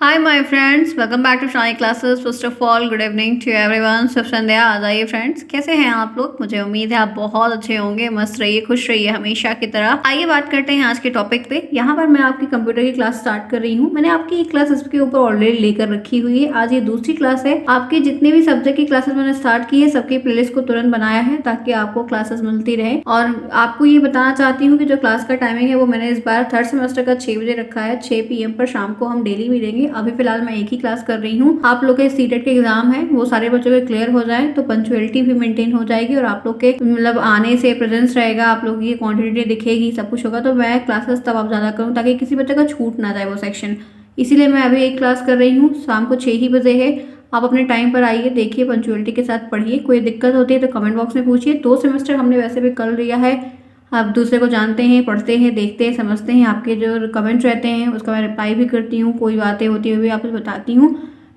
Hi my friends, welcome back to Shani classes. First of all good evening to everyone. शुभ संध्या। आ जाइए friends, कैसे हैं आप लोग? मुझे उम्मीद है आप बहुत अच्छे होंगे। मस्त रहिए, खुश रहिए हमेशा की तरह। आइए बात करते हैं आज के टॉपिक पे। यहाँ पर मैं आपकी कंप्यूटर की क्लास स्टार्ट कर रही हूँ। मैंने आपकी एक क्लास इसके ऊपर ऑलरेडी लेकर रखी हुई है। आज ये दूसरी क्लास है। आपके जितने भी सब्जेक्ट की क्लासेस मैंने स्टार्ट की है, सबकी प्लेलिस्ट को तुरंत बनाया है ताकि आपको क्लासेस मिलती रहे। और आपको ये बताना चाहती हूँ कि जो क्लास का टाइमिंग है वो मैंने इस बार थर्ड सेमेस्टर का 6 बजे रखा है। 6 PM पर शाम को हम डेली मिलेंगे। अभी फिलहाल मैं एक ही क्लास कर रही हूँ। आप लोग के सीटेट के एग्जाम है, वो सारे बच्चों के क्लियर हो जाए तो पंचुअलिटी भी मेंटेन हो जाएगी और आप लोग के मतलब आने से प्रेजेंस रहेगा, आप लोग की क्वांटिटी दिखेगी, सब कुछ होगा। तो मैं क्लासेस तब आप ज्यादा करूँ ताकि किसी बच्चे का छूट ना जाए वो सेक्शन। इसीलिए मैं अभी एक क्लास कर रही हूँ। शाम को 6 ही बजे है। आप अपने टाइम पर आइए, देखिए, पंचुअलिटी के साथ पढ़िए। कोई दिक्कत होती है तो कमेंट बॉक्स में पूछिए। 2 सेमेस्टर हमने वैसे भी कर लिया है। आप दूसरे को जानते हैं, पढ़ते हैं, देखते हैं, समझते हैं। आपके जो कमेंट्स रहते हैं उसका मैं रिप्लाई भी करती हूँ। कोई बातें होती हुई भी आपको बताती हूँ।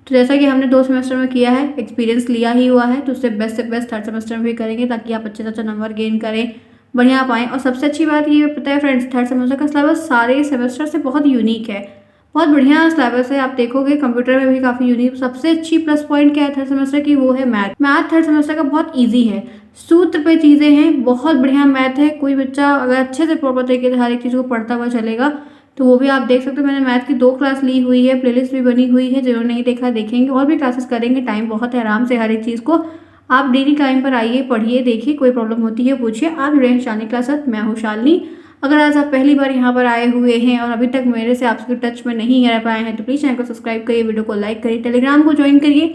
तो जैसा कि हमने 2 सेमेस्टर में किया है, एक्सपीरियंस लिया ही हुआ है, तो उससे बेस्ट से बेस्ट थर्ड सेमेस्टर में भी करेंगे ताकि आप अच्छे से अच्छा नंबर गेन करें, बढ़िया पाएँ। और सबसे अच्छी बात ये पता है फ्रेंड्स, थर्ड सेमेस्टर का सिलेबस सारे सेमेस्टर से बहुत यूनिक है। बहुत बढ़िया सिलेबस है। आप देखोगे कंप्यूटर में भी काफ़ी यूनिक। सबसे अच्छी प्लस पॉइंट क्या है थर्ड सेमेस्टर की, वो है मैथ। मैथ थर्ड सेमेस्टर का बहुत ईजी है। सूत्र पे चीज़ें हैं, बहुत बढ़िया मैथ है। कोई बच्चा अगर अच्छे से प्रॉपर तरीके से हर एक चीज़ को पढ़ता हुआ चलेगा तो वो भी आप देख सकते हो। मैंने मैथ की 2 क्लास ली हुई है, प्लेलिस्ट भी बनी हुई है। जिन्होंने नहीं देखा देखेंगे, और भी क्लासेस करेंगे। टाइम बहुत है, आराम से हर एक चीज़ को आप डेली टाइम पर आइए, पढ़िए, देखिए। कोई प्रॉब्लम होती है पूछिए। आप जुड़े हैं शालिनी क्लासेस, मैं हूँ शालिनी। अगर आज आप पहली बार यहाँ पर आए हुए हैं और अभी तक मेरे से आपके टच में नहीं रह पाए हैं तो प्लीज़ चैनल को सब्सक्राइब करिए, वीडियो को लाइक करिए, टेलीग्राम को ज्वाइन करिए।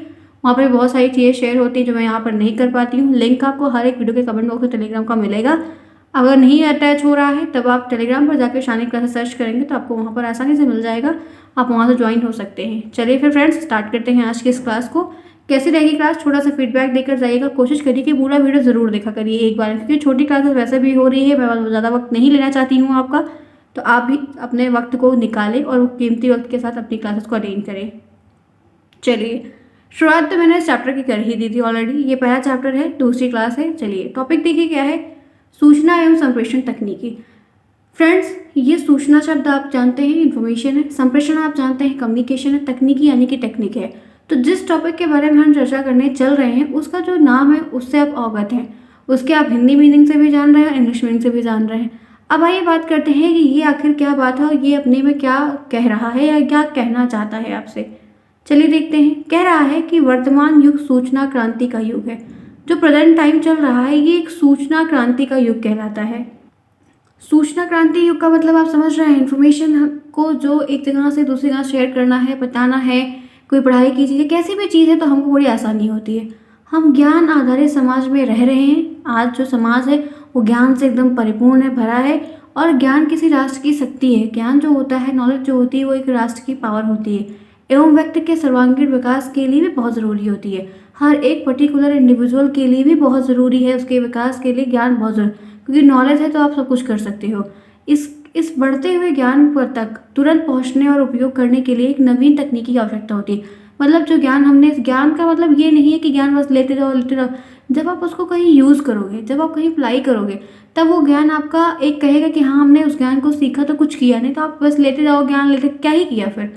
वहाँ पर बहुत सारी चीज़ें शेयर होती हैं जो मैं यहाँ पर नहीं कर पाती हूँ। लिंक आपको हर एक वीडियो के कमेंट बॉक्स में टेलीग्राम का मिलेगा। अगर नहीं अटैच हो रहा है तब आप टेलीग्राम पर जाकर शानी क्लासेस सर्च करेंगे तो आपको वहाँ पर आसानी से मिल जाएगा। आप वहाँ से ज्वाइन हो सकते हैं। चलिए फिर फ्रेंड्स, स्टार्ट करते हैं आज की इस क्लास को। कैसी रहेगी क्लास, थोड़ा सा फीडबैक देकर जाइएगा। कोशिश करिए कि पूरा वीडियो ज़रूर देखा करिए एक बार, क्योंकि छोटी क्लासेस वैसे भी हो रही है। मैं ज़्यादा वक्त नहीं लेना चाहती हूँ आपका, तो आप भी अपने वक्त को निकालें और वो कीमती वक्त के साथ अपनी क्लासेस को अटेंड करें। चलिए, शुरुआत तो मैंने इस चैप्टर की कर ही दी थी ऑलरेडी। ये पहला चैप्टर है, दूसरी क्लास है। चलिए टॉपिक देखिए क्या है, सूचना एवं संप्रेषण तकनीकी। फ्रेंड्स, ये सूचना शब्द आप जानते हैं इन्फॉर्मेशन है, संप्रेषण आप जानते हैं कम्युनिकेशन है, तकनीकी यानी कि टेक्निक है। तो जिस टॉपिक के बारे में हम चर्चा करने चल रहे हैं उसका जो नाम है उससे आप अवगत हैं। उसके आप हिंदी मीनिंग से भी जान रहे हैं, इंग्लिश मीनिंग से भी जान रहे हैं। अब आइए बात करते हैं कि ये आखिर क्या बात है और ये अपने में क्या कह रहा है या क्या कहना चाहता है आपसे। चलिए देखते हैं। कह रहा है कि वर्तमान युग सूचना क्रांति का युग है। जो प्रेजेंट टाइम चल रहा है ये एक सूचना क्रांति का युग कहलाता है। सूचना क्रांति युग का मतलब आप समझ रहे हैं, इन्फॉर्मेशन को जो एक जगह से दूसरी जगह शेयर करना है, बताना है। कोई पढ़ाई की चीज़ है, कैसी भी चीज़ है तो हमको बड़ी आसानी होती है। हम ज्ञान आधारित समाज में रह रहे हैं। आज जो समाज है वो ज्ञान से एकदम परिपूर्ण है, भरा है। और ज्ञान किसी राष्ट्र की शक्ति है। ज्ञान जो होता है, नॉलेज जो होती है, वो एक राष्ट्र की पावर होती है एवं व्यक्ति के सर्वांगीण विकास के लिए भी बहुत ज़रूरी होती है। हर एक पर्टिकुलर इंडिविजुअल के लिए भी बहुत ज़रूरी है, उसके विकास के लिए ज्ञान बहुत ज़रूरी, क्योंकि नॉलेज है तो आप सब कुछ कर सकते हो। इस बढ़ते हुए ज्ञान पर तक तुरंत पहुंचने और उपयोग करने के लिए एक नवीन तकनीकी की आवश्यकता होती है। मतलब जो ज्ञान हमने, इस ज्ञान का मतलब ये नहीं है कि ज्ञान बस लेते रहो लेते रहो। जब आप उसको कहीं यूज़ करोगे, जब आप कहीं अप्लाई करोगे, तब वो ज्ञान आपका एक कहेगा कि हाँ हमने उस ज्ञान को सीखा, तो कुछ किया नहीं। तो आप बस लेते जाओ ज्ञान, लेते क्या ही किया फिर।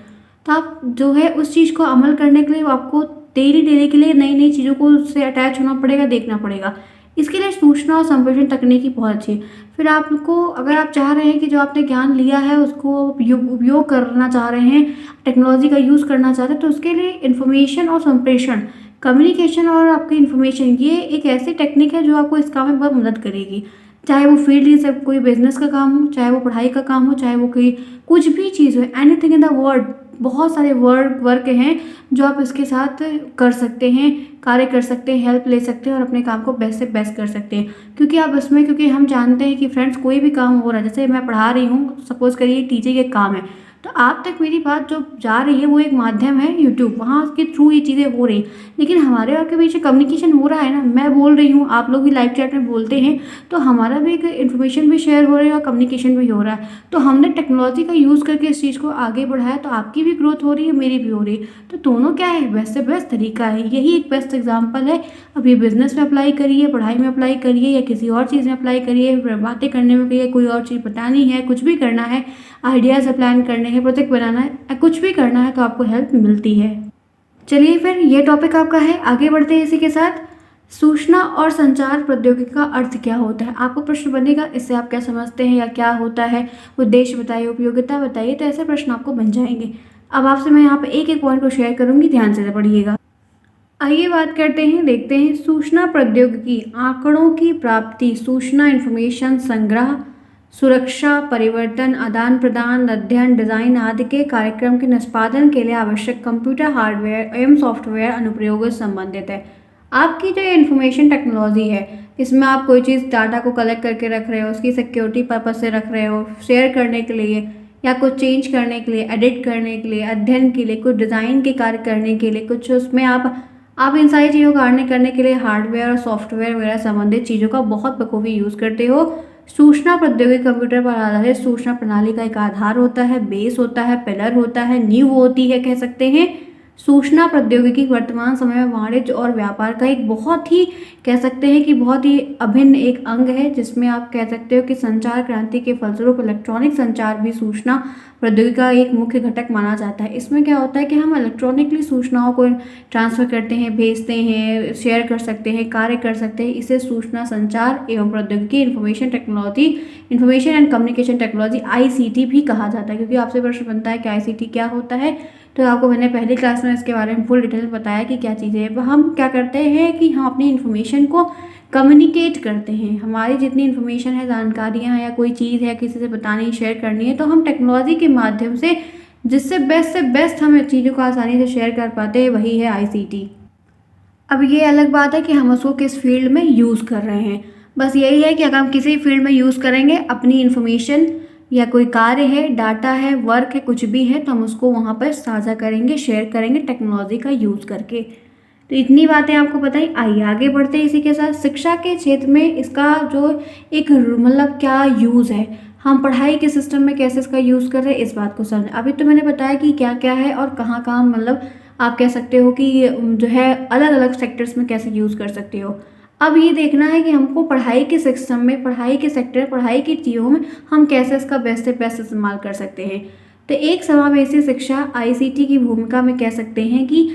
तो आप जो है उस चीज़ को अमल करने के लिए आपको डेली डेली के लिए नई नई चीज़ों को उससे अटैच होना पड़ेगा, देखना पड़ेगा। इसके लिए सूचना और संप्रेषण तकनीकी बहुत अच्छी है। फिर आपको, अगर आप चाह रहे हैं कि जो आपने ज्ञान लिया है उसको उपयोग करना चाह रहे हैं, टेक्नोलॉजी का यूज़ करना चाहते हैं, तो उसके लिए इन्फॉर्मेशन और संप्रेषण, कम्युनिकेशन और आपकी इन्फॉर्मेशन, ये एक ऐसी टेक्निक है जो आपको इस काम में बहुत मदद करेगी। चाहे वो फील्ड से कोई बिजनेस का काम हो, चाहे वो पढ़ाई का काम हो, चाहे वो कोई कुछ भी चीज़ हो, एनीथिंग इन द वर्ल्ड। बहुत सारे वर्क हैं जो आप इसके साथ कर सकते हैं, कार्य कर सकते हैं, हेल्प ले सकते हैं और अपने काम को बेस्ट से बेस्ट कर सकते हैं। क्योंकि आप इसमें, क्योंकि हम जानते हैं कि फ्रेंड्स कोई भी काम हो रहा है, जैसे मैं पढ़ा रही हूँ, सपोज करिए टीचर के काम है, तो आप तक मेरी बात जो जा रही है वो एक माध्यम है यूट्यूब, वहाँ के थ्रू ये चीज़ें हो रही। लेकिन हमारे और के बीच कम्युनिकेशन हो रहा है ना, मैं बोल रही हूँ, आप लोग भी लाइव चैट में बोलते हैं, तो हमारा भी एक इन्फॉर्मेशन भी शेयर हो रही है और कम्युनिकेशन भी हो रहा है। तो हमने टेक्नोलॉजी का यूज़ करके इस चीज़ को आगे बढ़ाया, तो आपकी भी ग्रोथ हो रही है, मेरी भी हो रही है। तो दोनों क्या है, बेस्ट से बेस्ट तरीका है। यही एक बेस्ट एग्जाम्पल है। अब ये बिजनेस में अप्लाई करिए, पढ़ाई में अप्लाई करिए, या किसी और चीज़ में अप्लाई करिए, बातें करने में करिए, कोई और चीज़ बतानी है, कुछ भी करना है, आइडियाज़ प्लान करने करने हैं, प्रोजेक्ट बनाना है या कुछ भी करना है तो आपको हेल्प मिलती है। चलिए फिर ये टॉपिक आपका है, आगे बढ़ते हैं इसी के साथ। सूचना और संचार प्रौद्योगिकी का अर्थ क्या होता है? आपको प्रश्न बनेगा इससे आप क्या समझते हैं या क्या होता है, उद्देश्य बताइए, उपयोगिता बताइए, तो ऐसे प्रश्न आपको बन जाएंगे। अब आपसे मैं यहाँ पे एक एक पॉइंट को शेयर करूंगी, ध्यान से पढ़िएगा। आइए बात करते हैं, देखते हैं। सूचना प्रौद्योगिकी आंकड़ों की प्राप्ति, सूचना इंफॉर्मेशन संग्रह, सुरक्षा, परिवर्तन, आदान प्रदान, अध्ययन, डिजाइन आदि के कार्यक्रम के निष्पादन के लिए आवश्यक कंप्यूटर हार्डवेयर एवं सॉफ्टवेयर अनुप्रयोगों से संबंधित है। आपकी जो ये इंफॉर्मेशन टेक्नोलॉजी है, इसमें आप कोई चीज़ डाटा को कलेक्ट करके रख रहे हो, उसकी सिक्योरिटी पर्पज से रख रहे हो, शेयर करने के लिए या कुछ चेंज करने के लिए, एडिट करने के लिए, अध्ययन के लिए, कुछ डिज़ाइन के कार्य करने के लिए, कुछ उसमें आप इन सारी चीज़ों का करने के लिए हार्डवेयर और सॉफ्टवेयर वगैरह संबंधित चीज़ों का बहुत बखूबी यूज़ करते हो। सूचना प्रौद्योगिकी कंप्यूटर पर आधारित सूचना प्रणाली का एक आधार होता है, बेस होता है, पिलर होता है, नींव होती है, कह सकते हैं। सूचना प्रौद्योगिकी वर्तमान समय में वाणिज्य और व्यापार का एक बहुत ही, कह सकते हैं कि बहुत ही अभिन्न एक अंग है, जिसमें आप कह सकते हो कि संचार क्रांति के फलस्वरूप इलेक्ट्रॉनिक संचार भी सूचना प्रौद्योगिकी का एक मुख्य घटक माना जाता है। इसमें क्या होता है कि हम इलेक्ट्रॉनिकली सूचनाओं को ट्रांसफ़र करते हैं, भेजते हैं, शेयर कर सकते हैं, कार्य कर सकते हैं। इसे सूचना संचार एवं प्रौद्योगिकी, information technology, information and communication technology, ICT भी कहा जाता है। क्योंकि आपसे प्रश्न बनता है कि ICT क्या होता है, तो आपको मैंने पहली क्लास में इसके बारे में फुल डिटेल में बताया कि क्या चीज़ें हैं। हम क्या करते हैं कि हम अपनी इन्फॉर्मेशन को कम्युनिकेट करते हैं। हमारी जितनी इन्फॉर्मेशन है, जानकारियाँ हैं या कोई चीज़ है किसी से बतानी, शेयर करनी है, तो हम टेक्नोलॉजी के माध्यम से जिससे बेस्ट हम चीज़ों को आसानी से शेयर कर पाते हैं, वही है ICT। अब ये अलग बात है कि हम उसको किस फील्ड में यूज़ कर रहे हैं। बस यही है कि अगर हम किसी फील्ड में यूज़ करेंगे अपनी इन्फॉर्मेशन या कोई कार्य है, डाटा है, वर्क है, कुछ भी है, तो हम उसको वहाँ पर साझा करेंगे, शेयर करेंगे टेक्नोलॉजी का यूज़ करके। तो इतनी बातें आपको बताई। आइए आगे बढ़ते हैं इसी के साथ। शिक्षा के क्षेत्र में इसका जो एक मतलब क्या यूज़ है, हम पढ़ाई के सिस्टम में कैसे इसका यूज़ कर रहे हैं, इस बात को समझें। अभी तो मैंने बताया कि क्या क्या है और कहाँ कहाँ, मतलब आप कह सकते हो कि जो है अलग अलग सेक्टर्स में कैसे यूज़ कर सकते हो। अब ये देखना है कि हमको पढ़ाई के सिस्टम में, पढ़ाई के सेक्टर, पढ़ाई की चीज़ों में हम कैसे इसका बेस्ट से बेस्ट इस्तेमाल कर सकते हैं। तो एक समावेशी शिक्षा ICT की भूमिका में कह सकते हैं कि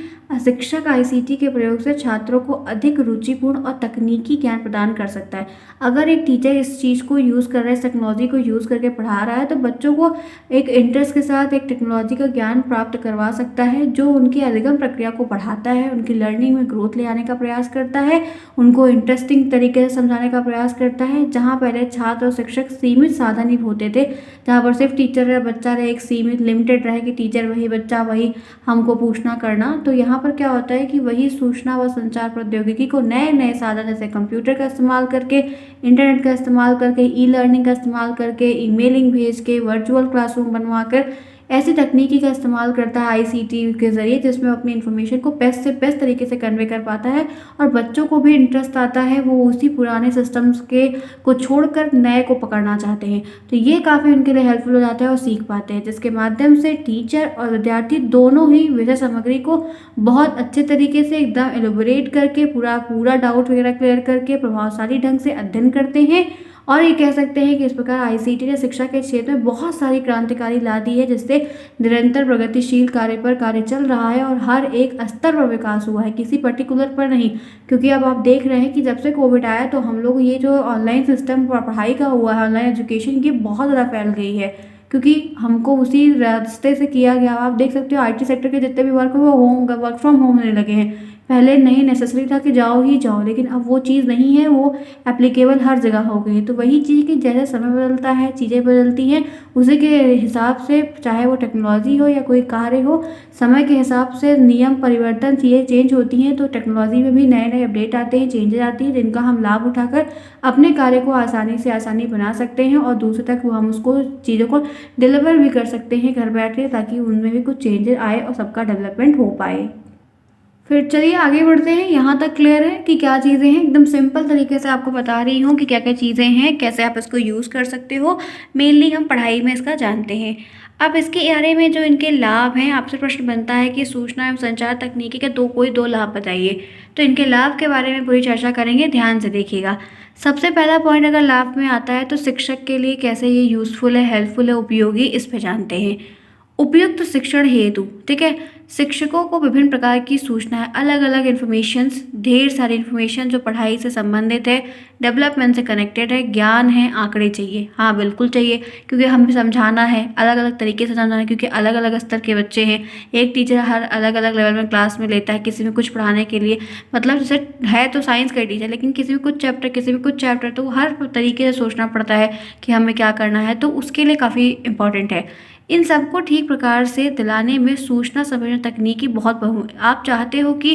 शिक्षक ICT के प्रयोग से छात्रों को अधिक रुचिपूर्ण और तकनीकी ज्ञान प्रदान कर सकता है। अगर एक टीचर इस चीज़ को यूज़ कर रहा है, इस टेक्नोलॉजी को यूज़ करके पढ़ा रहा है, तो बच्चों को एक इंटरेस्ट के साथ एक टेक्नोलॉजी का ज्ञान प्राप्त करवा सकता है, जो उनकी अधिगम प्रक्रिया को बढ़ाता है, उनकी लर्निंग में ग्रोथ ले आने का प्रयास करता है, उनको इंटरेस्टिंग तरीके से समझाने का प्रयास करता है। जहाँ पहले छात्र और शिक्षक सीमित साधन ही होते थे, जहाँ पर सिर्फ टीचर रहे, बच्चा रहे, एक सीमित लिमिटेड रहे कि टीचर वही, बच्चा वही, हमको पूछना करना, तो यहाँ पर क्या होता है कि वही सूचना व संचार प्रौद्योगिकी को नए नए साधन जैसे कंप्यूटर का इस्तेमाल करके, इंटरनेट का इस्तेमाल करके, ई-लर्निंग का इस्तेमाल करके, ईमेलिंग भेज के, वर्चुअल क्लासरूम बनवाकर, ऐसी तकनीकी का इस्तेमाल करता है ICT के ज़रिए, जिसमें अपनी इन्फॉर्मेशन को बेस्ट से बेस्ट तरीके से कन्वे कर पाता है और बच्चों को भी इंटरेस्ट आता है, वो उसी पुराने सिस्टम्स के को छोड़कर नए को पकड़ना चाहते हैं। तो ये काफ़ी उनके लिए हेल्पफुल हो जाता है और सीख पाते हैं, जिसके माध्यम से टीचर और विद्यार्थी दोनों ही विषय सामग्री को बहुत अच्छे तरीके से एकदम एलोबरेट करके पूरा डाउट वगैरह क्लियर करके प्रभावशाली ढंग से अध्ययन करते हैं। और ये कह सकते हैं कि इस प्रकार ICT ने शिक्षा के क्षेत्र में बहुत सारी क्रांतिकारी ला दी है, जिससे निरंतर प्रगतिशील कार्य पर कार्य चल रहा है और हर एक स्तर पर विकास हुआ है, किसी पर्टिकुलर पर नहीं। क्योंकि अब आप देख रहे हैं कि जब से कोविड आया तो हम लोग ये जो ऑनलाइन सिस्टम पढ़ाई का हुआ है, ऑनलाइन एजुकेशन की बहुत ज़्यादा फैल गई है, क्योंकि हमको उसी रास्ते से किया गया। आप देख सकते हो IT सेक्टर के जितने भी वर्क हो वो वर्क फ्रॉम होम होने लगे हैं। पहले नहीं नेसेसरी था कि जाओ ही जाओ, लेकिन अब वो चीज़ नहीं है, वो एप्लीकेबल हर जगह हो गई है। तो वही चीज़ कि जैसे समय बदलता है, चीज़ें बदलती हैं, उसी के हिसाब से चाहे वो टेक्नोलॉजी हो या कोई कार्य हो, समय के हिसाब से नियम परिवर्तन, चीज़ें चेंज होती हैं। तो टेक्नोलॉजी में भी नए नए अपडेट आते हैं, चेंजेस आती हैं, जिनका हम लाभ उठाकर अपने कार्य को आसानी से आसानी बना सकते हैं और दूसरे तक वो हम उसको चीज़ों को डिलीवर भी कर सकते हैं घर बैठे, ताकि उनमें भी कुछ चेंजेस आए और सबका डेवलपमेंट हो पाए। फिर चलिए आगे बढ़ते हैं। यहाँ तक क्लियर है कि क्या चीज़ें हैं, एकदम सिंपल तरीके से आपको बता रही हूँ कि क्या क्या चीज़ें हैं, कैसे आप इसको यूज़ कर सकते हो। मेनली हम पढ़ाई में इसका जानते हैं। अब इसके बारे में जो इनके लाभ हैं, आपसे प्रश्न बनता है कि सूचना एवं संचार तकनीकी के कोई दो लाभ बताइए। तो इनके लाभ के बारे में पूरी चर्चा करेंगे, ध्यान से देखिएगा। सबसे पहला पॉइंट अगर लाभ में आता है तो शिक्षक के लिए कैसे ये यूज़फुल है, हेल्पफुल है, उपयोगी, इस पे जानते हैं। उपयुक्त शिक्षण हेतु, ठीक है, शिक्षकों को विभिन्न प्रकार की सूचनाएं, अलग अलग इन्फॉर्मेशंस, ढेर सारी इन्फॉर्मेशन जो पढ़ाई से संबंधित है, डेवलपमेंट से कनेक्टेड है, ज्ञान है, आंकड़े चाहिए। हाँ बिल्कुल चाहिए, क्योंकि हमें समझाना है, अलग अलग तरीके से समझाना है, क्योंकि अलग अलग स्तर के बच्चे हैं। एक टीचर हर अलग अलग लेवल में क्लास में लेता है, किसी में कुछ पढ़ाने के लिए, मतलब जैसे है तो साइंस का टीचर, लेकिन किसी में कुछ चैप्टर, किसी में कुछ चैप्टर, तो हर तरीके से सोचना पड़ता है कि हमें क्या करना है, तो उसके लिए काफ़ी इंपॉर्टेंट है। इन सबको ठीक प्रकार से दिलाने में सूचना समझना तकनीकी बहुत आप चाहते हो कि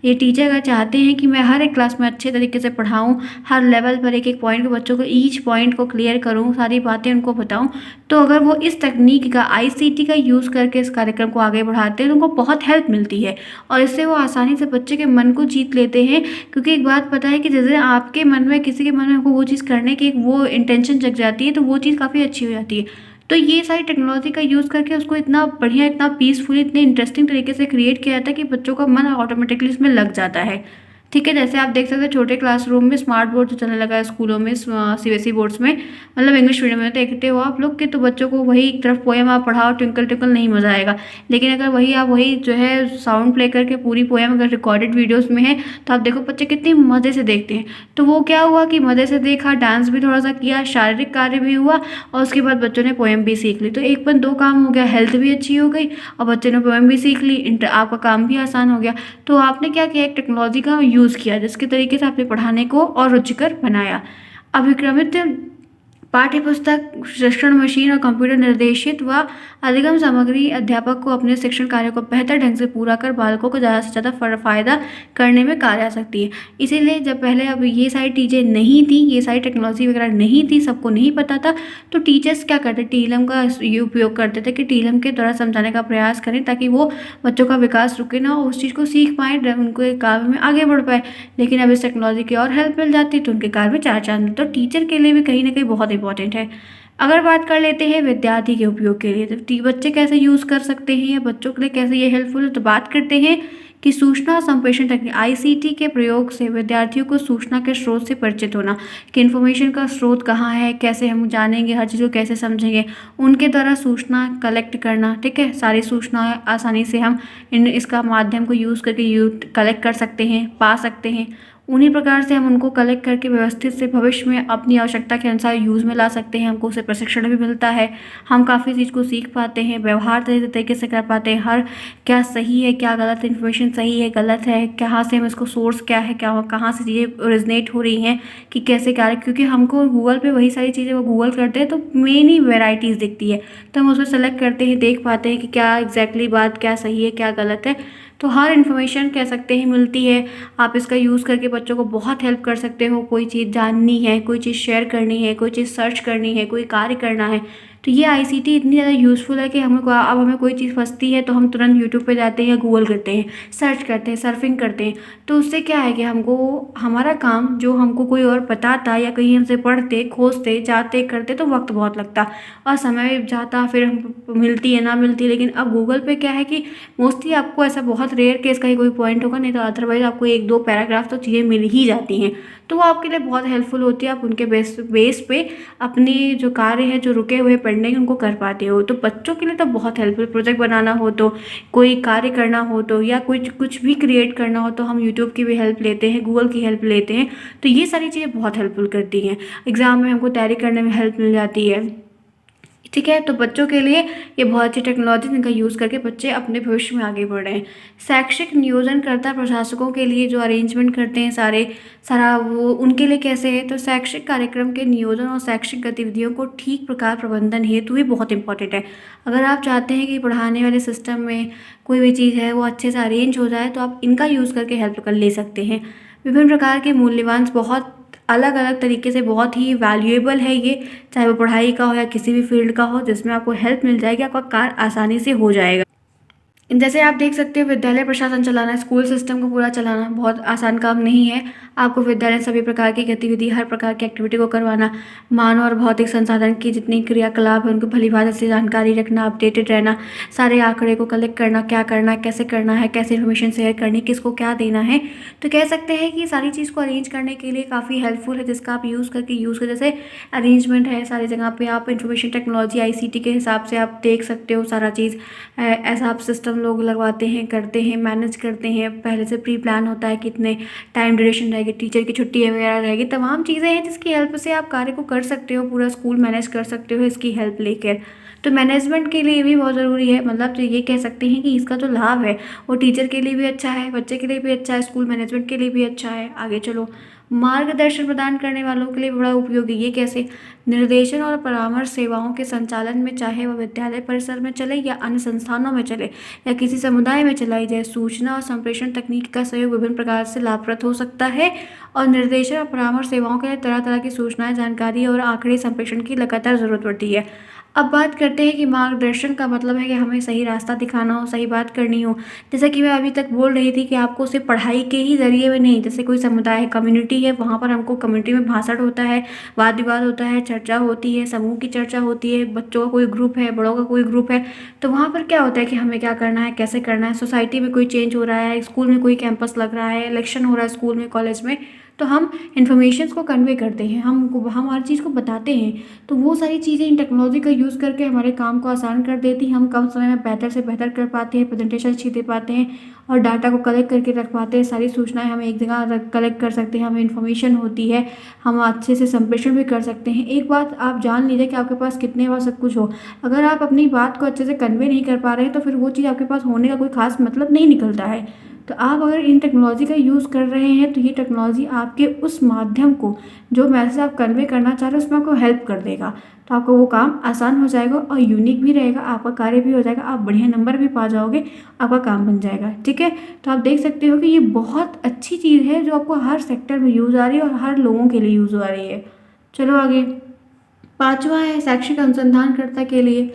ये टीचर अगर चाहते हैं कि मैं हर एक क्लास में अच्छे तरीके से पढ़ाऊं, हर लेवल पर एक एक पॉइंट को, बच्चों को ईच पॉइंट को क्लियर करूं, सारी बातें उनको बताऊं, तो अगर वो इस तकनीक का, आईसीटी का यूज़ करके इस कार्यक्रम को आगे बढ़ाते हैं तो उनको बहुत हेल्प मिलती है, और इससे वो आसानी से बच्चे के मन को जीत लेते हैं। क्योंकि एक बात पता है कि जैसे आपके मन में, किसी के मन में आपको वो चीज़ करने की एक वो इंटेंशन जग जाती है, तो वो चीज़ काफ़ी अच्छी हो जाती है। तो ये सारी टेक्नोलॉजी का यूज़ करके उसको इतना बढ़िया, इतना पीसफुली, इतने इंटरेस्टिंग तरीके से क्रिएट किया जाता है कि बच्चों का मन ऑटोमेटिकली इसमें लग जाता है। ठीक है, जैसे आप देख सकते हैं छोटे क्लासरूम में स्मार्ट बोर्ड जो चलने लगा है स्कूलों में, सीबीएसई बोर्ड्स में, मतलब इंग्लिश मीडियम में देखते हो आप लोग कि तो बच्चों को वही एक तरफ पोएम आप पढ़ाओ, ट्विंकल ट्विंकल, नहीं मज़ा आएगा। लेकिन अगर वही आप वही जो है साउंड प्ले करके पूरी पोएम अगर रिकॉर्डेड वीडियोज़ में है, तो आप देखो बच्चे कितनी मज़े से देखते हैं। तो वो क्या हुआ कि मज़े से देखा, डांस भी थोड़ा सा किया, शारीरिक कार्य भी हुआ, और उसके बाद बच्चों ने पोएम भी सीख ली। तो एक पर दो काम हो गया, हेल्थ भी अच्छी हो गई और बच्चे ने पोएम भी सीख ली, आपका काम भी आसान हो गया। तो आपने क्या किया, एक टेक्नोलॉजी का यूज़ किया जिसके तरीके से आपने पढ़ाने को और रुचिकर बनाया। अभिक्रमित पाठ्यपुस्तक, शिक्षण मशीन और कंप्यूटर निर्देशित व अधिगम सामग्री अध्यापक को अपने शिक्षण कार्य को बेहतर ढंग से पूरा कर बालकों को ज़्यादा से ज़्यादा फायदा करने में कार्य आ सकती है। इसीलिए जब पहले अब ये सारी चीज़ें नहीं थी, ये सारी टेक्नोलॉजी वगैरह नहीं थी, सबको नहीं पता था, तो टीचर्स क्या करते, टीलम का ये उपयोग करते थे कि टीलम के द्वारा समझाने का प्रयास करें ताकि वो बच्चों का विकास रुके ना, उस चीज़ को सीख पाएँ, उनको एक कार्य में आगे बढ़ पाए। लेकिन अब इस टेक्नोलॉजी की और हेल्प मिल जाती है तो उनके कार्य में चार चांद। तो टीचर के लिए भी कहीं ना कहीं बहुत इंपॉर्टेंट है। अगर बात कर लेते हैं विद्यार्थी के उपयोग के लिए, तो बच्चे कैसे यूज़ कर सकते हैं या बच्चों के लिए कैसे ये हेल्पफुल है, तो बात करते हैं कि सूचना संप्रेषण तकनीक, आईसीटी के प्रयोग से विद्यार्थियों को सूचना के स्रोत से परिचित होना, कि इन्फॉर्मेशन का स्रोत कहाँ है, कैसे हम जानेंगे, हर चीज़ को कैसे समझेंगे, उनके द्वारा सूचना कलेक्ट करना। ठीक है, सारी सूचना आसानी से हम इसका माध्यम को यूज़ करके कलेक्ट कर सकते हैं, पा सकते हैं। उन्हीं प्रकार से हम उनको कलेक्ट करके व्यवस्थित से भविष्य में अपनी आवश्यकता के अनुसार यूज़ में ला सकते हैं। हमको उससे प्रशिक्षण भी मिलता है, हम काफ़ी चीज़ को सीख पाते हैं, व्यवहार तरीके से कर पाते हैं, हर क्या सही है, क्या गलत, इन्फॉर्मेशन सही है, गलत है, कहाँ से हम इसको सोर्स क्या है, क्या कहाँ से चीज़ें ओरिजिनेट हो रही हैं, कि कैसे क्या है। क्योंकि हमको गूगल पे वही सारी चीज़ें वो गूगल करते हैं तो मेन ही वेराइटीज़ दिखती है, तो हम उसमें सेलेक्ट करते हैं, देख पाते हैं कि क्या एग्जैक्टली बात क्या सही है, क्या गलत है। तो हर इन्फॉर्मेशन कह सकते हैं मिलती है। आप इसका यूज़ करके बच्चों को बहुत हेल्प कर सकते हो। कोई चीज़ जाननी है, कोई चीज़ शेयर करनी है, कोई चीज़ सर्च करनी है, कोई कार्य करना है, तो ये आईसीटी इतनी ज़्यादा यूज़फुल है कि हमें कोई चीज़ फंसती है तो हम तुरंत यूट्यूब पे जाते हैं, गूगल करते हैं, सर्च करते हैं, सर्फिंग करते हैं। तो उससे क्या है कि हमको हमारा काम जो हमको कोई और बताता या कहीं हमसे पढ़ते, खोजते, जाते, करते तो वक्त बहुत लगता और समय जाता, फिर हम मिलती है ना मिलती। लेकिन अब गूगल पे क्या है कि मोस्टली आपको ऐसा बहुत रेयर केस का ही कोई पॉइंट होगा, नहीं तो अदरवाइज आपको एक दो पैराग्राफ तो चीज़ें मिल ही जाती हैं। तो वो आपके लिए बहुत हेल्पफुल होती है। आप उनके बेस पे अपनी जो कार्य है, जो रुके हुए पेंडिंग, उनको कर पाते हो। तो बच्चों के लिए तो बहुत हेल्पफुल, प्रोजेक्ट बनाना हो तो, कोई कार्य करना हो तो, या कुछ भी क्रिएट करना हो तो हम यूट्यूब की भी हेल्प लेते हैं, गूगल की हेल्प लेते हैं। तो ये सारी चीज़ें बहुत हेल्पफुल करती हैं। एग्ज़ाम में हमको तैयारी करने में हेल्प मिल जाती है। ठीक है, तो बच्चों के लिए ये बहुत अच्छी टेक्नोलॉजी जिनका यूज़ करके बच्चे अपने भविष्य में आगे बढ़ रहे हैं। शैक्षिक नियोजनकर्ता प्रशासकों के लिए जो अरेंजमेंट करते हैं सारा वो उनके लिए कैसे है, तो शैक्षिक कार्यक्रम के नियोजन और शैक्षिक गतिविधियों को ठीक प्रकार प्रबंधन हेतु भी बहुत इंपॉर्टेंट है। अगर आप चाहते हैं कि पढ़ाने वाले सिस्टम में कोई भी चीज़ है वो अच्छे से अरेंज हो जाए, तो आप इनका यूज़ करके हेल्प कर ले सकते हैं। विभिन्न प्रकार के मूल्यवान बहुत अलग अलग तरीके से बहुत ही वैल्यूएबल है ये, चाहे वो पढ़ाई का हो या किसी भी फील्ड का हो, जिसमें आपको हेल्प मिल जाएगी, आपका कार्य आसानी से हो जाएगा। जैसे आप देख सकते हो, विद्यालय प्रशासन चलाना, स्कूल सिस्टम को पूरा चलाना बहुत आसान काम नहीं है। आपको विद्यालय सभी प्रकार की गतिविधि, हर प्रकार की एक्टिविटी को करवाना, मानव और भौतिक संसाधन की जितनी क्रियाकलाप है उनको भलीभांति से जानकारी रखना, अपडेटेड रहना, सारे आंकड़े को कलेक्ट करना, क्या करना है, कैसे इन्फॉर्मेशन शेयर करनी, किसको क्या देना है। तो कह सकते हैं कि सारी चीज़ को अरेंज करने के लिए काफ़ी हेल्पफुल है, जिसका आप यूज़ कर जैसे अरेंजमेंट है सारी जगह पे। आप इंफॉर्मेशन टेक्नोलॉजी ICT के हिसाब से आप देख सकते हो सारा चीज़। ऐसा आप सिस्टम लोग लगवाते हैं, करते हैं, मैनेज करते हैं। पहले से प्री प्लान होता है कितने टाइम ड्यूरेशन रहेगी, टीचर की छुट्टी वगैरह रहेगी, तमाम चीज़ें हैं जिसकी हेल्प से आप कार्य को कर सकते हो, पूरा स्कूल मैनेज कर सकते हो इसकी हेल्प लेकर। तो मैनेजमेंट के लिए भी बहुत ज़रूरी है। मतलब तो ये कह सकते हैं कि इसका जो लाभ है वो टीचर के लिए भी अच्छा है, बच्चे के लिए भी अच्छा है, स्कूल मैनेजमेंट के लिए भी अच्छा है। आगे चलो, मार्गदर्शन प्रदान करने वालों के लिए बड़ा उपयोगी। ये कैसे? निर्देशन और परामर्श सेवाओं के संचालन में, चाहे वह विद्यालय परिसर में चले या अन्य संस्थानों में चले या किसी समुदाय में चलाई जाए, सूचना और संप्रेषण तकनीक का सहयोग विभिन्न प्रकार से लाभप्रद हो सकता है। और निर्देशन और परामर्श सेवाओं के लिए तरह तरह की सूचनाएं, जानकारी और आंकड़े संप्रेषण की लगातार जरूरत पड़ती है। अब बात करते हैं कि मार्गदर्शन का मतलब है कि हमें सही रास्ता दिखाना हो, सही बात करनी हो। जैसा कि मैं अभी तक बोल रही थी कि आपको सिर्फ पढ़ाई के ही ज़रिए में नहीं, जैसे कोई समुदाय है, कम्युनिटी है, वहाँ पर हमको कम्युनिटी में भाषण होता है, वाद विवाद होता है, चर्चा होती है, समूह की चर्चा होती है, बच्चों का कोई ग्रुप है, बड़ों का कोई ग्रुप है। तो वहाँ पर क्या होता है कि हमें क्या करना है, कैसे करना है। सोसाइटी में कोई चेंज हो रहा है, स्कूल में कोई कैंपस लग रहा है, इलेक्शन हो रहा है स्कूल में, कॉलेज में, तो हम इन्फॉर्मेशन को कन्वे करते हैं, हम हर चीज़ को बताते हैं। तो वो सारी चीज़ें इन टेक्नोलॉजी का यूज़ करके हमारे काम को आसान कर देती हैं। हम कम समय में बेहतर से बेहतर कर पाते हैं, प्रेजेंटेशन अच्छी दे पाते हैं और डाटा को कलेक्ट करके रख पाते हैं। सारी सूचनाएं हम एक जगह कलेक्ट कर सकते हैं, हमें इन्फॉर्मेशन होती है, हम अच्छे से संप्रेषण भी कर सकते हैं। एक बात आप जान लीजिए कि आपके पास कितने बार सब कुछ हो, अगर आप अपनी बात को अच्छे से कन्वे नहीं कर पा रहे हैं तो फिर वो चीज़ आपके पास होने का कोई खास मतलब नहीं निकलता है। तो आप अगर इन टेक्नोलॉजी का यूज़ कर रहे हैं तो ये टेक्नोलॉजी आपके उस माध्यम को, जो मैसेज आप कन्वे करना चाह रहे हो, उसमें आपको हेल्प कर देगा। तो आपका वो काम आसान हो जाएगा और यूनिक भी रहेगा, आपका कार्य भी हो जाएगा, आप बढ़िया नंबर भी पा जाओगे, आपका काम बन जाएगा। ठीक है, तो आप देख सकते हो कि ये बहुत अच्छी चीज़ है जो आपको हर सेक्टर में यूज़ आ रही है और हर लोगों के लिए यूज़ आ रही है। चलो आगे, पांचवा है शैक्षिक अनुसंधानकर्ता के लिए।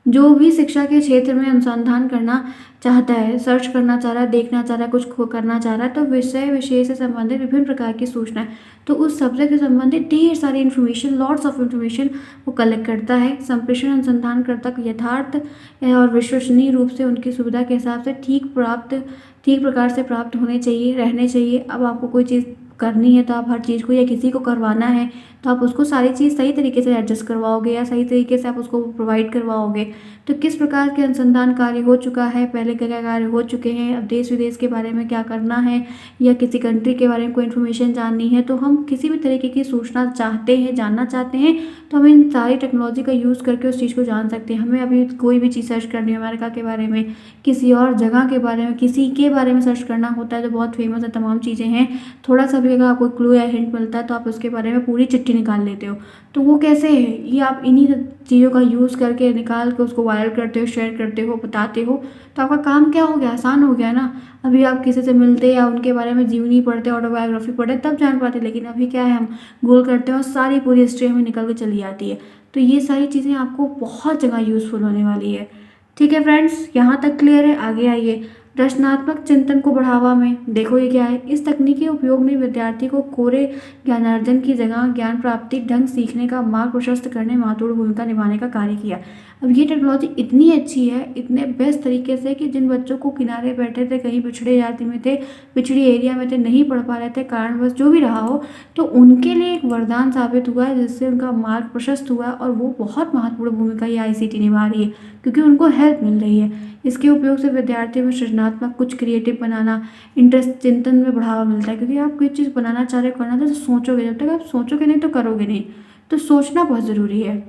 जो भी शिक्षा के क्षेत्र में अनुसंधान करना चाहता है, सर्च करना चाह रहा है, देखना चाह रहा है, कुछ करना चाह रहा है, तो विषय से संबंधित विभिन्न प्रकार की सूचनाएं, तो उस सब्जेक्ट से संबंधित ढेर सारी इन्फॉर्मेशन, लॉट्स ऑफ इन्फॉर्मेशन वो कलेक्ट करता है। संप्रेषण अनुसंधानकर्ता को यथार्थ और विश्वसनीय रूप से उनकी सुविधा के हिसाब से ठीक प्रकार से प्राप्त होने चाहिए, रहने चाहिए। अब आपको कोई चीज़ करनी है तो आप हर चीज़ को, या किसी को करवाना है तो आप उसको सारी चीज़ सही तरीके से एडजस्ट करवाओगे या सही तरीके से आप उसको प्रोवाइड करवाओगे। तो किस प्रकार के अनुसंधान कार्य हो चुका है, पहले क्या क्या कार्य हो चुके हैं, अब देश विदेश के बारे में क्या करना है या किसी कंट्री के बारे में कोई इन्फॉर्मेशन जाननी है, तो हम किसी भी तरीके की सूचना चाहते हैं, जानना चाहते हैं, तो हम इन सारी टेक्नोलॉजी का यूज़ करके उस चीज़ को जान सकते हैं। हमें अभी कोई भी चीज़ सर्च करनी है, अमेरिका के बारे में, किसी और जगह के बारे में, किसी के बारे में सर्च करना होता है जो बहुत फेमस है, तमाम चीज़ें हैं, थोड़ा सा भी अगर आपको क्लू या हिंट मिलता है तो आप उसके बारे में पूरी चिट्ठी निकाल लेते हो। तो वो कैसे है, ये आप इन्हीं चीज़ों का यूज़ करके निकाल के उसको वायरल करते हो, शेयर करते हो, बताते हो, तो आपका काम क्या हो गया, आसान हो गया ना। अभी आप किसी से मिलते या उनके बारे में जीवनी पढ़ते, ऑटोबायोग्राफी पढ़े, तब जान पाते, लेकिन अभी क्या है, हम गूगल करते हैं और सारी पूरी हिस्ट्री हमें निकल के चली आती है। तो ये सारी चीज़ें आपको बहुत जगह यूज़फुल होने वाली है। ठीक है फ्रेंड्स, यहाँ तक क्लियर है। आगे आइए, रचनात्मक चिंतन को बढ़ावा में। देखो ये क्या है, इस तकनीकी उपयोग ने विद्यार्थी को कोरे ज्ञानार्जन की जगह ज्ञान प्राप्ति ढंग सीखने का मार्ग प्रशस्त करने में महत्वपूर्ण भूमिका निभाने का कार्य किया। अब ये टेक्नोलॉजी इतनी अच्छी है, इतने बेस्ट तरीके से, कि जिन बच्चों को किनारे बैठे थे, कहीं पिछड़े जाति में थे, पिछड़ी एरिया में थे, नहीं पढ़ पा रहे थे, कारणवश जो भी रहा हो, तो उनके लिए एक वरदान साबित हुआ है, जिससे उनका मार्ग प्रशस्त हुआ और वो बहुत महत्वपूर्ण भूमिका ये ICT निभा रही है, क्योंकि उनको हेल्प मिल रही है। इसके उपयोग से विद्यार्थियों में सृजनात्मक, कुछ क्रिएटिव बनाना, इंटरेस्ट, चिंतन में बढ़ावा मिलता है। क्योंकि आप कोई चीज़ बनाना चाह रहे हो, करना तो सोचोगे, जब तक आप सोचोगे नहीं तो करोगे नहीं। तो सोचना बहुत ज़रूरी है,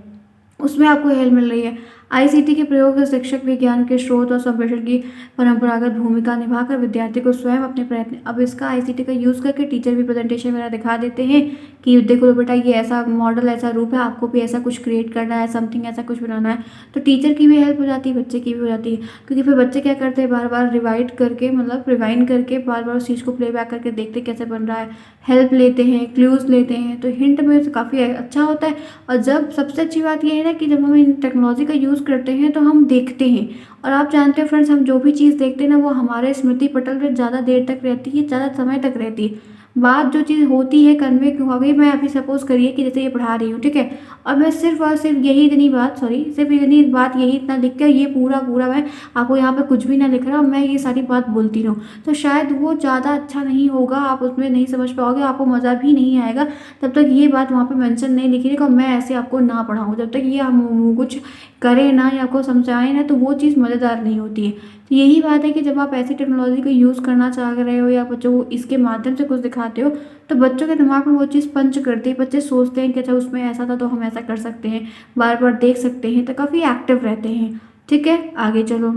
उसमें आपको हेल्प मिल रही है। ICT के प्रयोग से शिक्षक भी ज्ञान के स्रोत और संप्रेषण की परंपरागत भूमिका निभाकर विद्यार्थी को स्वयं अपने प्रयत्न, अब इसका ICT का यूज़ करके टीचर भी प्रेजेंटेशन वगैरह दिखा देते हैं कि देखो बेटा, ये ऐसा मॉडल, ऐसा रूप है, आपको भी ऐसा कुछ क्रिएट करना है, समथिंग ऐसा कुछ बनाना है। तो टीचर की भी हेल्प हो जाती है, बच्चे की भी हो जाती है, क्योंकि फिर बच्चे क्या करते हैं, बार बार रिवाइड करके, मतलब रिवाइंड करके बार बार उस चीज़ को प्लेबैक करके देखते कैसे बन रहा है, हेल्प लेते हैं, क्लूज़ लेते हैं, तो हिंट में काफ़ी अच्छा होता है। और जब सबसे अच्छी बात यह है ना कि जब हम इन टेक्नोलॉजी का यूज़ यूज़ करते हैं तो हम देखते हैं, और आप जानते हो फ्रेंड्स, हम जो भी चीज़ देखते हैं ना वो हमारे स्मृति पटल पे ज़्यादा देर तक रहती है, ज़्यादा समय तक रहती है। बात जो चीज़ होती है कन्वे हो गई, मैं अभी सपोज़ करिए कि जैसे ये पढ़ा रही हूँ, ठीक है? और मैं सिर्फ़ और सिर्फ़ यही इतनी बात, सॉरी, सिर्फ़ इतनी बात यही इतना लिख के, ये पूरा मैं आपको यहाँ पे कुछ भी ना लिख रहा हूँ, मैं ये सारी बात बोलती रहूँ, तो शायद वो ज़्यादा अच्छा नहीं होगा, आप उसमें नहीं समझ पाओगे, आपको मज़ा भी नहीं आएगा। तब तक ये बात वहाँ पे मेंशन नहीं लिखी थी कि मैं ऐसे आपको ना पढ़ाऊँ, जब तक ये हम कुछ करें ना या आपको समझाएँ ना, तो वो चीज़ मज़ेदार नहीं होती है। तो यही बात है कि जब आप ऐसी टेक्नोलॉजी को यूज़ करना चाह रहे हो या बच्चों को इसके माध्यम से कुछ दिखाते हो, तो बच्चों के दिमाग में वो चीज़ पंच करती है। बच्चे सोचते हैं कि अच्छा उसमें ऐसा था तो हम ऐसा कर सकते हैं, बार-बार देख सकते हैं, तो काफ़ी एक्टिव रहते हैं। ठीक है, आगे चलो।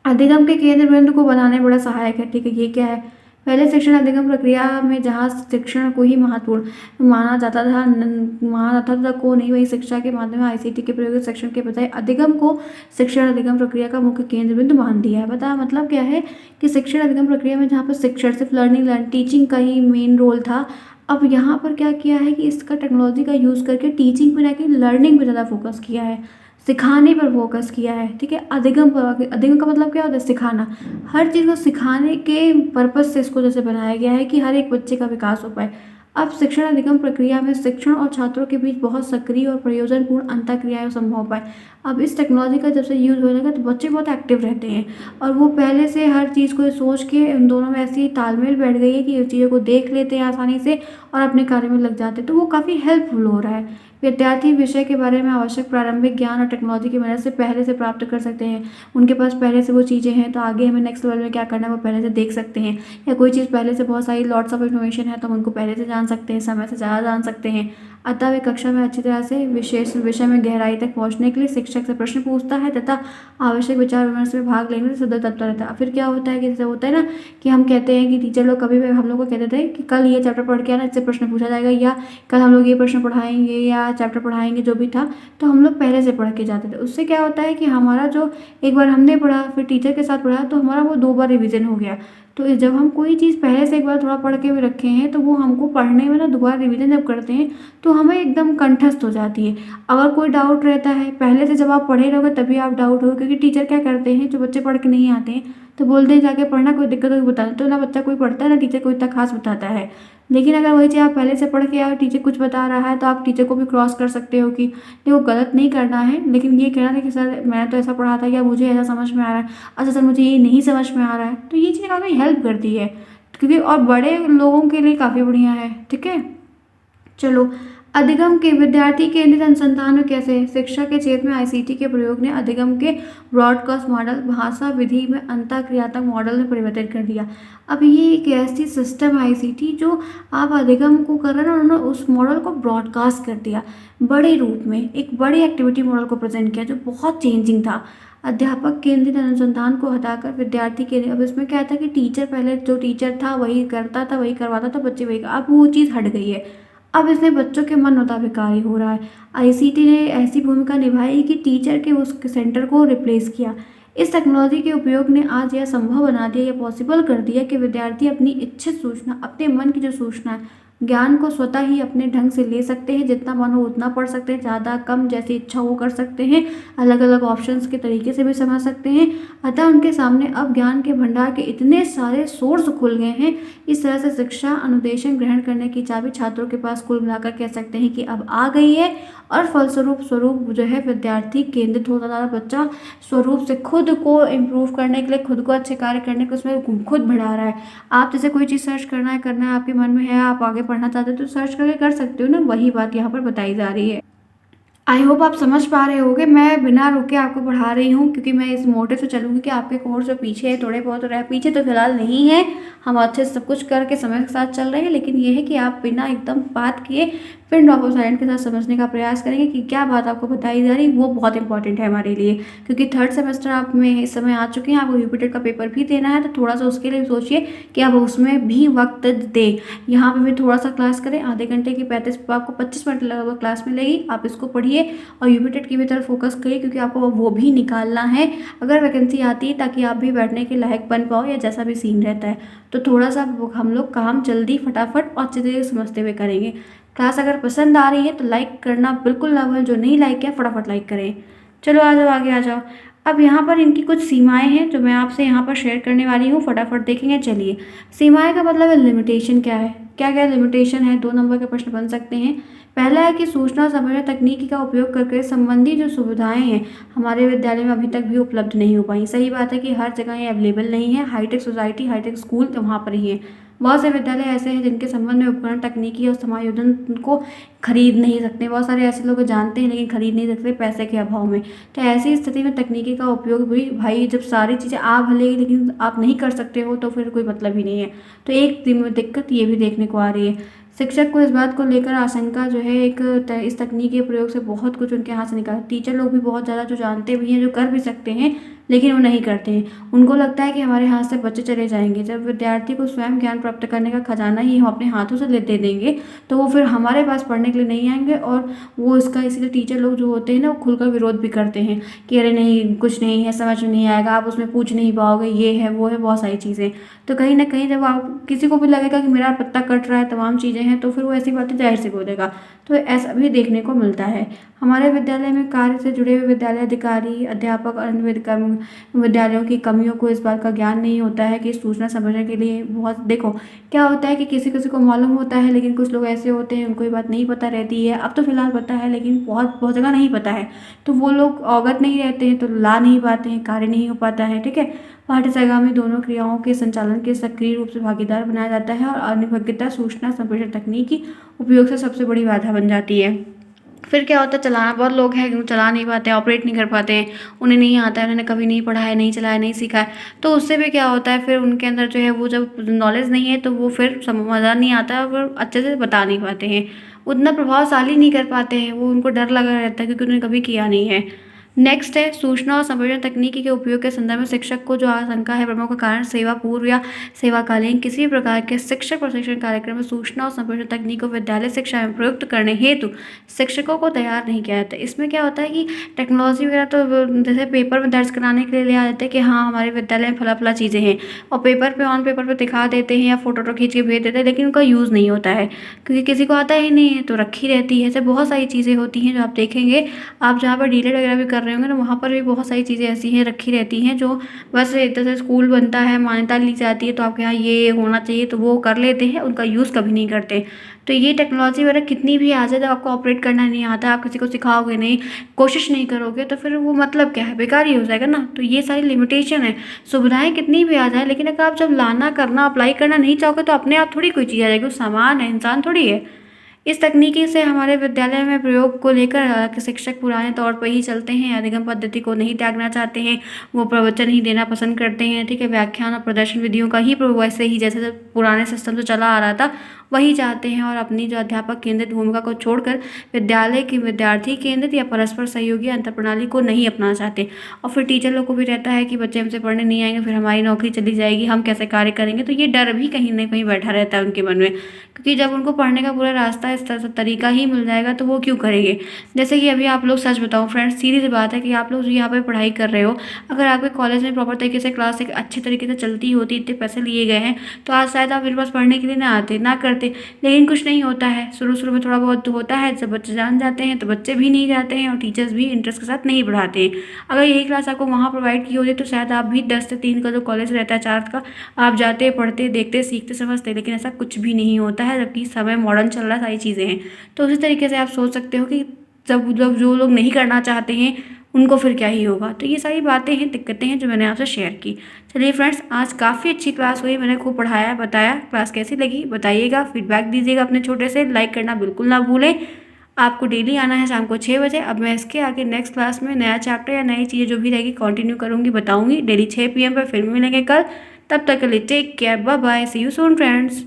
अधिगम के केंद्र बिंदु को बनाने में बड़ा सहायक है। ठीक है, ये क्या है? पहले शिक्षण अधिगम प्रक्रिया में जहाँ शिक्षण को ही महत्वपूर्ण माना जाता था को नहीं, वही शिक्षा के माध्यम में आईसीटी के प्रयोग शिक्षण के बजाय अधिगम को शिक्षण अधिगम प्रक्रिया का मुख्य केंद्र बिंदु मान दिया है। बता मतलब क्या है कि शिक्षण अधिगम प्रक्रिया में जहाँ पर शिक्षण सिर्फ टीचिंग का ही मेन रोल था, अब यहाँ पर क्या किया है कि इसका टेक्नोलॉजी का यूज़ करके टीचिंग पे ना कि लर्निंग पे ज़्यादा फोकस किया है, सिखाने पर फोकस किया है। ठीक है, अधिगम पर, अधिगम का मतलब क्या होता है? सिखाना। हर चीज़ को सिखाने के पर्पज़ से इसको जैसे बनाया गया है कि हर एक बच्चे का विकास हो पाए। अब शिक्षण अधिगम प्रक्रिया में शिक्षण और छात्रों के बीच बहुत सक्रिय और प्रयोजनपूर्ण अंतःक्रियाएं संभव हो पाए। अब इस टेक्नोलॉजी का जब से यूज़ होने लगा तो बच्चे बहुत एक्टिव रहते हैं, और वो पहले से हर चीज़ को सोच के उन दोनों में ऐसी तालमेल बैठ गई है कि ये चीज़ों को देख लेते हैं आसानी से और अपने कार्य में लग जाते हैं, तो वो काफ़ी हेल्पफुल हो रहा है। विद्यार्थी विषय के बारे में आवश्यक प्रारंभिक ज्ञान और टेक्नोलॉजी की मदद से पहले से प्राप्त कर सकते हैं। उनके पास पहले से वो चीज़ें हैं, तो आगे हमें नेक्स्ट लेवल में क्या करना है वो पहले से देख सकते हैं, या कोई चीज़ पहले से बहुत सारी लॉट्स ऑफ इन्फॉर्मेशन है तो हम उनको पहले से जान सकते हैं, समय से ज़्यादा जान सकते हैं। अतः वे कक्षा में अच्छी तरह से विशेष विषय में गहराई तक पहुंचने के लिए शिक्षक से प्रश्न पूछता है तथा आवश्यक विचार विमर्श में भाग लेने से सदैव तत्पर रहता है। फिर क्या होता है कि जैसे होता है ना कि हम कहते हैं कि टीचर लोग कभी भी हम लोग को कहते थे कि कल ये चैप्टर पढ़ के आना, इससे प्रश्न पूछा जाएगा, या कल हम लोग ये प्रश्न पढ़ाएंगे या चैप्टर पढ़ाएंगे, जो भी था, तो हम लोग पहले से पढ़ के जाते थे। उससे क्या होता है कि हमारा जो एक बार हमने पढ़ा फिर टीचर के साथ पढ़ा तो हमारा वो 2 बार रिवीजन हो गया। तो जब हम कोई चीज़ पहले से एक बार थोड़ा पढ़ के भी रखे हैं तो वो हमको पढ़ने में ना दोबारा रिवीजन जब करते हैं तो हमें एकदम कंठस्थ हो जाती है। अगर कोई डाउट रहता है पहले से, जब आप पढ़े रहोगे तभी आप डाउट हो, क्योंकि टीचर क्या करते हैं, जो बच्चे पढ़ के नहीं आते हैं तो बोलते हैं जाके पढ़ना, कोई दिक्कत होगी बता, तो ना बच्चा कोई पढ़ता है ना टीचर कोई इतना खास बताता है। लेकिन अगर वही चीज़ आप पहले से पढ़ के आए और टीचर कुछ बता रहा है तो आप टीचर को भी क्रॉस कर सकते हो कि देखो गलत नहीं करना है, लेकिन ये कहना था कि सर मैंने तो ऐसा पढ़ा था या मुझे ऐसा समझ में आ रहा है, अच्छा सर मुझे ये नहीं समझ में आ रहा है, तो ये चीज़ काफ़ी हेल्प करती है, क्योंकि और बड़े लोगों के लिए काफ़ी बढ़िया है। ठीक है, चलो। अधिगम के विद्यार्थी केंद्रित अनुसंधान में कैसे शिक्षा के क्षेत्र में आईसीटी के प्रयोग ने अधिगम के ब्रॉडकास्ट मॉडल भाषा विधि में अंतःक्रियात्मक मॉडल में परिवर्तित कर दिया। अब ये एक ऐसी सिस्टम आईसीटी जो आप अधिगम को कर रहे हैं ना, उन्होंने उस मॉडल को ब्रॉडकास्ट कर दिया बड़े रूप में, एक बड़ी एक्टिविटी मॉडल को प्रेजेंट किया जो बहुत चेंजिंग था। अध्यापक केंद्रित अनुसंधान को हटाकर विद्यार्थी केंद्रित, अब इसमें क्या था कि टीचर पहले जो टीचर था वही करता था, वही करवाता था, बच्चे वही, अब वो चीज़ हट गई है, अब इसने बच्चों के मन मुताबिक कार्य हो रहा है। आईसीटी ने ऐसी भूमिका निभाई कि टीचर के उस सेंटर को रिप्लेस किया। इस टेक्नोलॉजी के उपयोग ने आज यह संभव बना दिया, यह पॉसिबल कर दिया कि विद्यार्थी अपनी इच्छित सूचना, अपने मन की जो सूचना है, ज्ञान को स्वतः ही अपने ढंग से ले सकते हैं, जितना मन हो उतना पढ़ सकते हैं, ज़्यादा कम जैसी इच्छा वो कर सकते हैं, अलग अलग ऑप्शंस के तरीके से भी समझ सकते हैं। अतः उनके सामने अब ज्ञान के भंडार के इतने सारे सोर्स खुल गए हैं। इस तरह से शिक्षा अनुदेशन ग्रहण करने की चाबी छात्रों के पास कुल मिलाकर कह सकते हैं कि अब आ गई है, और फलस्वरूप जो है विद्यार्थी केंद्रित होता जा रहा है, बच्चा स्वरूप से खुद को इम्प्रूव करने के लिए, खुद को अच्छे कार्य करने के उसमें खुद बढ़ा रहा है। आप जैसे कोई चीज़ सर्च करना है आपके मन में है, आप आगे पढ़ना चाहते हो तो सर्च करके कर सकते हो ना, वही बात यहाँ पर बताई जा रही है। आई होप आप समझ पा रहे होगे, मैं बिना रुके आपको पढ़ा रही हूँ क्योंकि मैं इस मोटिव से चलूँगी कि आपके कोर्स जो पीछे है थोड़े बहुत रहे, पीछे तो फिलहाल नहीं है, हम अच्छे से सब कुछ करके समय के साथ चल रहे हैं, लेकिन ये है कि आप बिना एकदम बात किए फिर ड्रॉप ऑफ साइलेंट के साथ समझने का प्रयास करेंगे कि क्या बात आपको बताई जा रही है, वो बहुत इंपॉर्टेंट है हमारे लिए, क्योंकि थर्ड सेमेस्टर आप में इस समय आ चुके हैं, आपको यूपीटेट का पेपर भी देना है, तो थोड़ा सा उसके लिए सोचिए कि आप उसमें भी वक्त दें। यहाँ पे भी थोड़ा सा क्लास करें, आधे घंटे की 35 आपको 25 मिनट लगभग क्लास मिलेगी, आप इसको पढ़िए और यूपीटेट की भी तरफ फोकस करिए, क्योंकि आपको वो भी निकालना है अगर वैकेंसी आती है, ताकि आप भी बैठने के लायक बन पाओ या जैसा भी सीन रहता है। तो थोड़ा सा हम लोग काम जल्दी फटाफट और अच्छे तरीके से समझते हुए करेंगे। क्लास अगर पसंद आ रही है तो लाइक करना बिल्कुल ना भूलें, जो नहीं लाइक किया फटाफट लाइक करें। चलो आ जाओ, आगे आ जाओ। अब यहाँ पर इनकी कुछ सीमाएँ हैं जो मैं आपसे यहाँ पर शेयर करने वाली हूँ, फटाफट देखेंगे चलिए। सीमाएँ का मतलब है लिमिटेशन क्या है? क्या-क्या लिमिटेशन है? 2 नंबर के प्रश्न बन सकते हैं। पहला है कि सूचना और समन्वय तकनीकी का उपयोग करके संबंधी जो सुविधाएँ हैं, हमारे विद्यालय में अभी तक भी उपलब्ध नहीं हो पाई। सही बात है कि हर जगह ये अवेलेबल नहीं है, हाईटेक सोसाइटी, हाईटेक स्कूल तो वहाँ पर ही है। बहुत से विद्यालय ऐसे हैं जिनके संबंध में उपकरण, तकनीकी और समायोजन को खरीद नहीं सकते। बहुत सारे ऐसे लोग जानते हैं लेकिन खरीद नहीं सकते पैसे के अभाव में। तो ऐसी स्थिति में तकनीकी का उपयोग भी भाई, जब सारी चीज़ें आ भले लेकिन आप नहीं कर सकते हो तो फिर कोई मतलब ही नहीं है। तो एक दिक्कत ये भी देखने को आ रही है। शिक्षक को इस बात को लेकर आशंका जो है इस तकनीक के प्रयोग से बहुत कुछ उनके हाथ से निकला। टीचर लोग भी बहुत ज़्यादा जो जानते भी हैं, जो कर भी सकते हैं, लेकिन वो नहीं करते हैं। उनको लगता है कि हमारे हाथ से बच्चे चले जाएंगे। जब विद्यार्थी को स्वयं ज्ञान प्राप्त करने का खजाना ही हम अपने हाथों से दे देंगे तो वो फिर हमारे पास पढ़ने के लिए नहीं आएंगे। और वो इसका इसीलिए टीचर लोग जो होते हैं ना, वो खुलकर विरोध भी करते हैं कि अरे नहीं, कुछ नहीं है, समझ में नहीं आएगा, आप उसमें पूछ नहीं पाओगे, ये है वो है, बहुत सारी चीज़ें। तो कहीं ना कहीं जब आप किसी को भी लगेगा कि मेरा पत्ता कट रहा है, तमाम चीज़ें हैं, तो फिर वो ऐसी बातें जाहिर से बोलेगा। तो ऐसा भी देखने को मिलता है। हमारे विद्यालय में कार्य से जुड़े हुए विद्यालय अधिकारी, अध्यापक और अन्य विद्यालयों की कमियों को इस बात का ज्ञान नहीं होता है कि सूचना समझने के लिए बहुत, देखो क्या होता है कि किसी किसी को मालूम होता है, लेकिन कुछ लोग ऐसे होते हैं उनको ये बात नहीं पता रहती है। अब तो फिलहाल पता है लेकिन बहुत बहुत जगह नहीं पता है, तो वो लोग अवगत नहीं रहते हैं, तो ला नहीं पाते हैं, कार्य नहीं हो पाता है। ठीक है। पाठ्यक्रम दोनों क्रियाओं के संचालन के सक्रिय रूप से भागीदार बनाया जाता है और अनिवार्यता सूचना संप्रेषण तकनीकी उपयोग से सबसे बड़ी बाधा बन जाती है। फिर क्या होता है, चलाना, बहुत लोग हैं जो चला नहीं पाते, ऑपरेट नहीं कर पाते हैं, उन्हें नहीं आता है, उन्होंने कभी नहीं पढ़ा है, नहीं चलाया, नहीं सीखा है। तो उससे भी क्या होता है, फिर उनके अंदर जो है वो जब नॉलेज नहीं है तो वो फिर मज़ा नहीं आता है और फिर अच्छे से बता नहीं पाते हैं, उतना प्रभावशाली नहीं कर पाते हैं। वो उनको डर लगा रहता है क्योंकि उन्होंने कभी किया नहीं है। नेक्स्ट है सूचना और संप्रेषण तकनीकी के उपयोग के संदर्भ में शिक्षक को जो आशंका है, प्रमुख कारण सेवा पूर्व या सेवाकालीन किसी भी प्रकार के शिक्षक प्रशिक्षण कार्यक्रम में सूचना और संप्रेषण तकनीक को विद्यालय शिक्षा में प्रयुक्त करने हेतु शिक्षकों को तैयार नहीं किया जाता। इसमें क्या होता है कि टेक्नोलॉजी वगैरह तो जैसे पेपर में दर्ज कराने के लिए ले आ जाते हैं कि हाँ हमारे विद्यालय में फला फला चीज़ें हैं, और पेपर पे ऑन पेपर पे दिखा देते हैं या फोटो खींच के भेज देते हैं, लेकिन उनका यूज़ नहीं होता है क्योंकि किसी को आता ही नहीं है, तो रखी रहती है। ऐसे बहुत सारी चीज़ें होती हैं जो आप देखेंगे, आप जहाँ पर डीलेट वगैरह भी कर रहे होंगे ना, वहाँ पर भी बहुत सारी चीज़ें ऐसी हैं रखी रहती हैं जो बस जैसे स्कूल बनता है, मान्यता ली जाती है तो आपके यहाँ ये होना चाहिए तो वो कर लेते हैं, उनका यूज़ कभी नहीं करते। तो ये टेक्नोलॉजी वगैरह कितनी भी आ जाए, जब आपको ऑपरेट करना नहीं आता, आप किसी को सिखाओगे नहीं, कोशिश नहीं करोगे, तो फिर वो मतलब क्या है, बेकार ही हो जाएगा ना। तो ये सारी लिमिटेशन है। सुविधाएं कितनी भी आ जाए, लेकिन अगर आप जब लाना, करना, अप्लाई करना नहीं चाहोगे तो अपने आप थोड़ी कोई चीज़ आ जाएगी। वो सामान है, इंसान थोड़ी है। इस तकनीकी से हमारे विद्यालय में प्रयोग को लेकर शिक्षक पुराने तौर पर ही चलते हैं, अधिगम पद्धति को नहीं त्यागना चाहते हैं, वो प्रवचन ही देना पसंद करते हैं। ठीक है। व्याख्यान और प्रदर्शन विधियों का ही वैसे ही जैसे पुराने सिस्टम से चला आ रहा था वही चाहते हैं, और अपनी जो अध्यापक केंद्रित भूमिका को छोड़कर विद्यालय की विद्यार्थी केंद्रित या परस्पर सहयोगी अंतर प्रणाली को नहीं अपनाना चाहते। और फिर टीचर लोग को भी रहता है कि बच्चे हमसे पढ़ने नहीं आएंगे, फिर हमारी नौकरी चली जाएगी, हम कैसे कार्य करेंगे। तो ये डर भी कहीं ना कहीं बैठा रहता है उनके मन में, क्योंकि जब उनको पढ़ने का पूरा रास्ता, इस तरह से तरीका ही मिल जाएगा तो वो क्यों करेंगे। जैसे कि अभी आप लोग, सच बताऊं फ्रेंड्स, सीधी सी बात है कि आप लोग जो यहाँ पे पढ़ाई कर रहे हो, अगर आपके कॉलेज में प्रॉपर तरीके से क्लास एक अच्छे तरीके से चलती होती, इतने पैसे लिए गए हैं, तो आज शायद आप मेरे पास पढ़ने के लिए ना आते, ना करते। लेकिन कुछ नहीं होता है, शुरू शुरू में थोड़ा बहुत होता है, जब बच्चे जान जाते हैं तो बच्चे भी नहीं जाते हैं और टीचर्स भी इंटरेस्ट के साथ नहीं पढ़ाते हैं। अगर यही क्लास आपको वहाँ प्रोवाइड की होती तो शायद आप भी 10 से 3 का जो कॉलेज रहता है, 4 का, आप जाते, पढ़ते, देखते, सीखते, समझते। लेकिन ऐसा कुछ भी नहीं होता है, जबकि समय मॉडर्न चल रहा है, सारी चीज़ें हैं। तो उसी तरीके से आप सोच सकते हो कि जब जो लोग नहीं करना चाहते हैं उनको फिर क्या ही होगा। तो ये सारी बातें हैं, दिक्कतें हैं जो मैंने आपसे शेयर की। चलिए फ्रेंड्स, आज काफ़ी अच्छी क्लास हुई, मैंने खूब पढ़ाया, बताया। क्लास कैसी लगी बताइएगा, फीडबैक दीजिएगा अपने छोटे से, लाइक करना बिल्कुल ना भूलें। आपको डेली आना है शाम को 6 बजे। अब मैं इसके आगे नेक्स्ट क्लास में नया चैप्टर या नई चीज़ें जो भी रहेगी कंटिन्यू करूँगी, बताऊँगी। डेली 6 PM पर फिर मिलेंगे कल। तब तक के लिए take care, bye bye, see you soon friends.